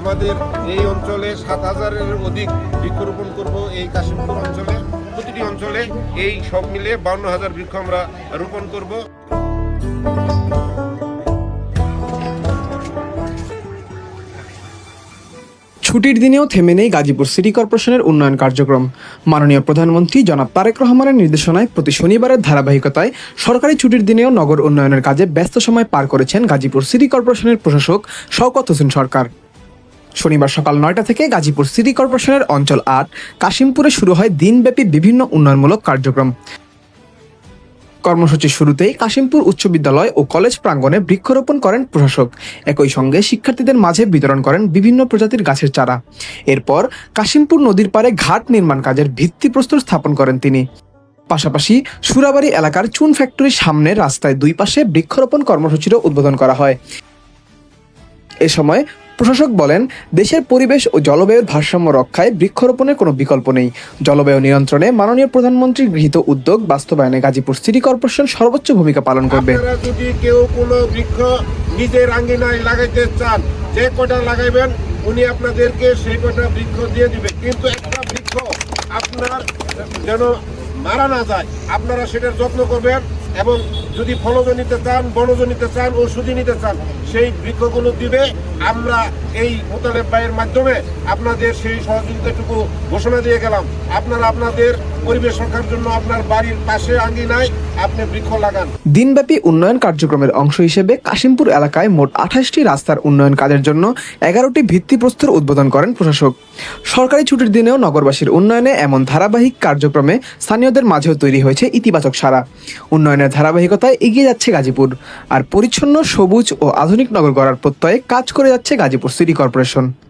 আমাদের এই অঞ্চলে ৭,০০০-এর অধিক বৃক্ষরোপণ করব। এই কাশিমপুর অঞ্চলে প্রতিটি অঞ্চলে এই সব মিলে ৫২,০০০ বৃক্ষ আমরা রোপণ করব। ছুটির দিনেও থেমে নেই গাজীপুর সিটি কর্পোরেশনের উন্নয়ন কার্যক্রম। মাননীয় প্রধানমন্ত্রী জনাব তারেক রহমানের নির্দেশনায় প্রতি শনিবারের ধারাবাহিকতায় সরকারি ছুটির দিনেও নগর উন্নয়নের কাজে ব্যস্ত সময় পার করেছেন গাজীপুর সিটি কর্পোরেশনের প্রশাসক শওকত হোসেন সরকার। শনিবার সকাল ৯টা থেকে গাজীপুর সিটি কর্পোরেশনের অঞ্চল ৮ কাশিমপুরে শুরু হয় দিনব্যাপী বিভিন্ন উন্নয়নমূলক কার্যক্রম। কর্মসূচির শুরুতেই কাশিমপুর উচ্চ বিদ্যালয় ও কলেজ প্রাঙ্গণে বৃক্ষরোপণ করেন প্রশাসক। একই সঙ্গে শিক্ষার্থীদের মাঝে বিতরণ করেন বিভিন্ন প্রজাতির গাছের চারা। এরপর কাশিমপুর নদীর পাড়ে ঘাট নির্মাণ কাজের ভিত্তিপ্রস্তর স্থাপন করেন তিনি। পাশাপাশি সুরাবাড়ি এলাকার চুন ফ্যাক্টরির সামনে রাস্তায় দুই পাশে বৃক্ষরোপণ কর্মসূচিরও উদ্বোধন করা হয়। এ সময় প্রশাসক বলেন, দেশের পরিবেশ ও জলবায়ুর ভারসাম্য রক্ষায় বৃক্ষরোপণের কোনো বিকল্প নেই। জলবায়ু নিয়ন্ত্রণে মাননীয় প্রধানমন্ত্রীর গৃহীত উদ্যোগ বাস্তবায়নে গাজীপুর সিটি কর্পোরেশন সর্বোচ্চ ভূমিকা পালন করবে। আপনারা যদি কেউ কোনো বৃক্ষ নিজের আঙ্গিনায় লাগাইতে চান, যে কটা লাগাইবেন উনি আপনাদেরকে সেই কটা বৃক্ষ দিয়ে দিবে। কিন্তু একটা বৃক্ষ আপনার যেন মারা না যায়, আপনারা সেটার যত্ন করবেন। এবং যদি ফলজ নিতে চান, বনজ নিতে চান, ওষুধি নিতে চান, সেই বৃক্ষগুলো দিবে। আমরা এই মোতালেব ভাইয়ের মাধ্যমে আপনাদের সেই সহযোগিতাটুকু ঘোষণা দিয়ে গেলাম। আপনারা আপনাদের পরিবেশ রক্ষার জন্য আপনার বাড়ির পাশে আঙ্গিনায় আপনি বৃক্ষ লাগান। দিনব্যাপী উন্নয়ন কার্যক্রমের অংশ হিসেবে কাশিমপুর এলাকায় মোট ২৮টি রাস্তার উন্নয়ন কাজের জন্য ১১টি ভিত্তিপ্রস্তর উদ্বোধন করেন প্রশাসক। সরকারি ছুটির দিনেও নগরবাসীর উন্নয়নে এমন ধারাবাহিক কার্যক্রমে স্থানীয়দের মাঝেও তৈরি হয়েছে ইতিবাচক সাড়া। উন্নয়নের ধারাবাহিকতায় এগিয়ে যাচ্ছে গাজীপুর, আর পরিচ্ছন্ন, সবুজ ও আধুনিক নগর গড়ার প্রত্যয়ে কাজ করে যাচ্ছে গাজীপুর সিটি কর্পোরেশন।